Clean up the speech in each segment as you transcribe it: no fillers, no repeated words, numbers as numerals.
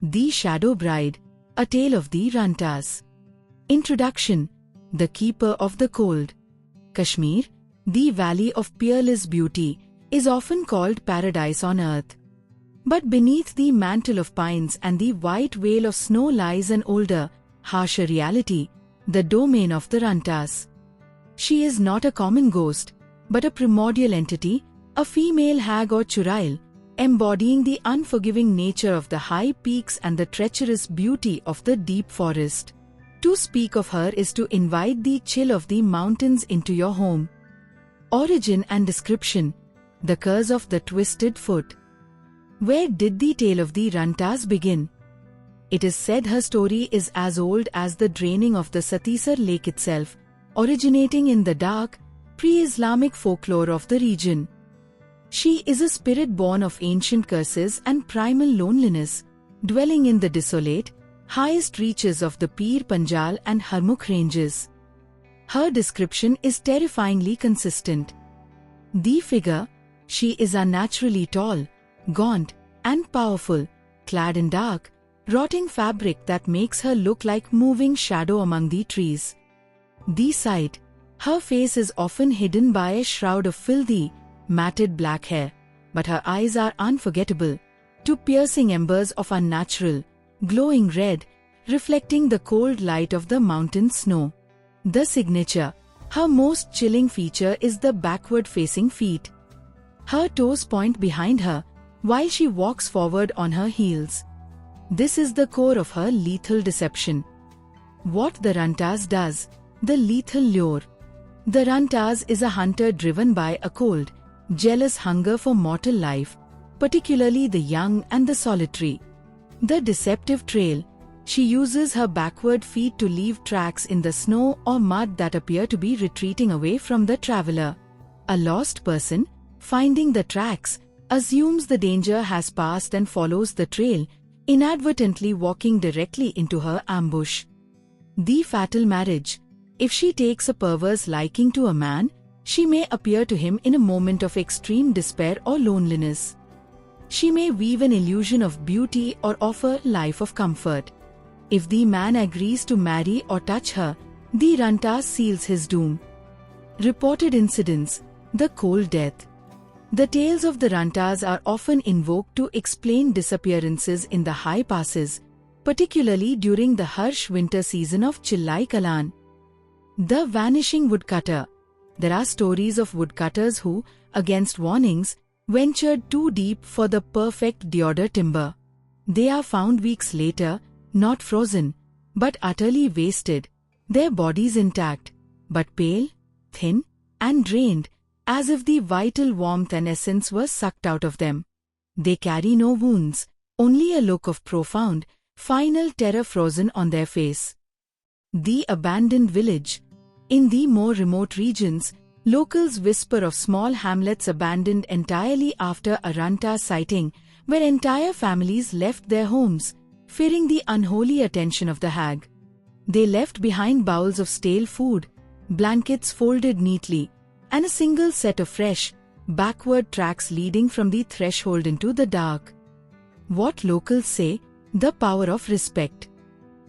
The Shadow Bride, A Tale of the Rantas. Introduction. The Keeper of the Cold. Kashmir, the Valley of Peerless Beauty, is often called paradise on earth. But beneath the mantle of pines and the white veil of snow lies an older, harsher reality, the domain of the Rantas. She is not a common ghost, but a primordial entity, a female hag or churail, embodying the unforgiving nature of the high peaks and the treacherous beauty of the deep forest. To speak of her is to invite the chill of the mountains into your home. Origin and description. The curse of the twisted foot. Where did the tale of the Rantas begin? It is said her story is as old as the draining of the Satisar lake itself, originating in the dark, pre-Islamic folklore of the region. She is a spirit born of ancient curses and primal loneliness, dwelling in the desolate, highest reaches of the Pir Panjal and Harmukh ranges. Her description is terrifyingly consistent. The figure, she is unnaturally tall, gaunt, and powerful, clad in dark, rotting fabric that makes her look like moving shadow among the trees. The sight, her face is often hidden by a shroud of filthy, matted black hair, but her eyes are unforgettable, two piercing embers of unnatural, glowing red, reflecting the cold light of the mountain snow. The signature, her most chilling feature is the backward-facing feet. Her toes point behind her, while she walks forward on her heels. This is the core of her lethal deception. What the Rantas does, the lethal lure. The Rantas is a hunter driven by a cold, jealous hunger for mortal life, particularly the young and the solitary. The deceptive trail. She uses her backward feet to leave tracks in the snow or mud that appear to be retreating away from the traveler. A lost person, finding the tracks, assumes the danger has passed and follows the trail, inadvertently walking directly into her ambush. The fatal marriage. If she takes a perverse liking to a man, she may appear to him in a moment of extreme despair or loneliness. She may weave an illusion of beauty or offer life of comfort. If the man agrees to marry or touch her, the Rantas seals his doom. Reported incidents. The cold death. The tales of the Rantas are often invoked to explain disappearances in the high passes, particularly during the harsh winter season of Chillai Kalan. The vanishing woodcutter. There are stories of woodcutters who, against warnings, ventured too deep for the perfect deodar timber. They are found weeks later, not frozen, but utterly wasted, their bodies intact, but pale, thin, and drained, as if the vital warmth and essence were sucked out of them. They carry no wounds, only a look of profound, final terror frozen on their face. The abandoned village. In the more remote regions, locals whisper of small hamlets abandoned entirely after a Ranta sighting, where entire families left their homes, fearing the unholy attention of the hag. They left behind bowls of stale food, blankets folded neatly, and a single set of fresh, backward tracks leading from the threshold into the dark. What locals say, the power of respect.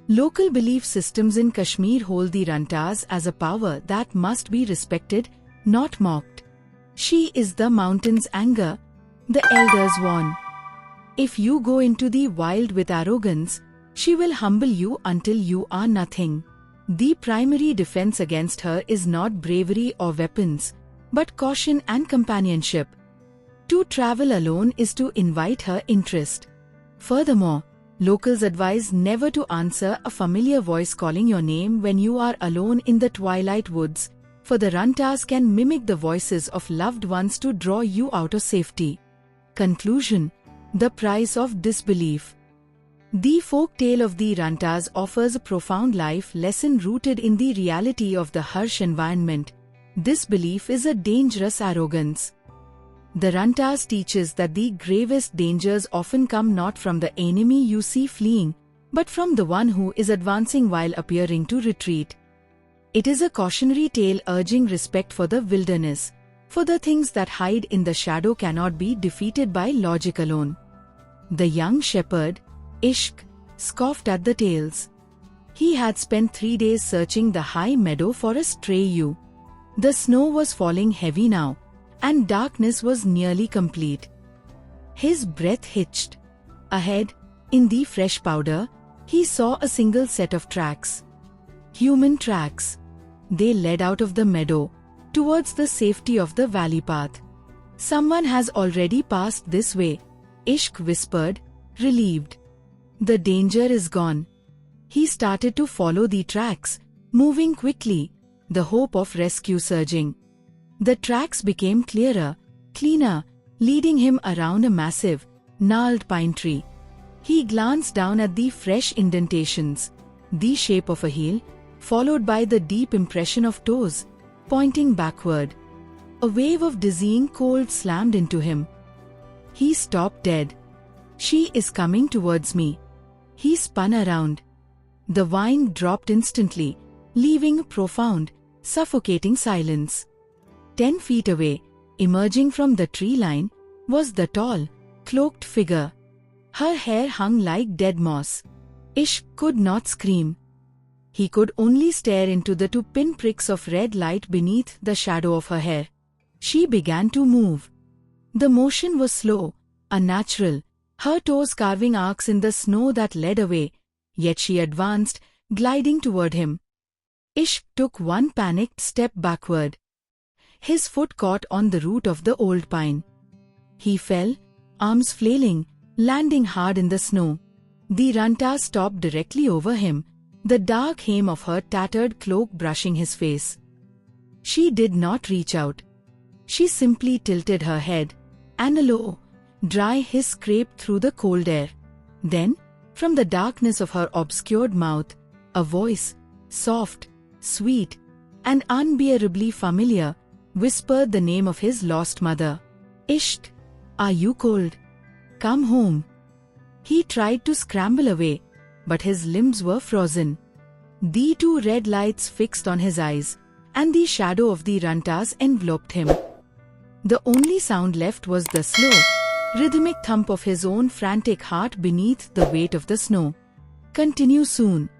Local belief systems in Kashmir hold the Rantas as a power that must be respected, not mocked. She is the mountain's anger, the elders warn. If you go into the wild with arrogance, she will humble you until you are nothing. The primary defense against her is not bravery or weapons, but caution and companionship. To travel alone is to invite her interest. Furthermore, locals advise never to answer a familiar voice calling your name when you are alone in the twilight woods, for the Rantas can mimic the voices of loved ones to draw you out of safety. Conclusion. The price of disbelief. The folk tale of the Rantas offers a profound life lesson rooted in the reality of the harsh environment. This belief is a dangerous arrogance. The Rantas teaches that the gravest dangers often come not from the enemy you see fleeing, but from the one who is advancing while appearing to retreat. It is a cautionary tale urging respect for the wilderness, for the things that hide in the shadow cannot be defeated by logic alone. The young shepherd. Ishq scoffed at the tales. He had spent 3 days searching the high meadow for a stray ewe. The snow was falling heavy now, and darkness was nearly complete. His breath hitched. Ahead, in the fresh powder, he saw a single set of tracks. Human tracks. They led out of the meadow, towards the safety of the valley path. "Someone has already passed this way," Ishq whispered, relieved. "The danger is gone." He started to follow the tracks, moving quickly, the hope of rescue surging. The tracks became clearer, cleaner, leading him around a massive, gnarled pine tree. He glanced down at the fresh indentations, the shape of a heel, followed by the deep impression of toes, pointing backward. A wave of dizzying cold slammed into him. He stopped dead. "She is coming towards me." He spun around. The vine dropped instantly, leaving a profound, suffocating silence. 10 feet away, emerging from the tree line, was the tall, cloaked figure. Her hair hung like dead moss. Ishq could not scream. He could only stare into the 2 pinpricks of red light beneath the shadow of her hair. She began to move. The motion was slow, unnatural, her toes carving arcs in the snow that led away, yet she advanced, gliding toward him. Ishq took one panicked step backward. His foot caught on the root of the old pine. He fell, arms flailing, landing hard in the snow. The Ranta stopped directly over him, the dark hem of her tattered cloak brushing his face. She did not reach out. She simply tilted her head, and a low, dry hiss scraped through the cold air. Then, from the darkness of her obscured mouth, a voice, soft, sweet, and unbearably familiar, whispered the name of his lost mother. "Ishq, are you cold? Come home." He tried to scramble away, but his limbs were frozen. The 2 red lights fixed on his eyes, and the shadow of the Rantas enveloped him. The only sound left was the slow, rhythmic thump of his own frantic heart beneath the weight of the snow. "Continue soon,"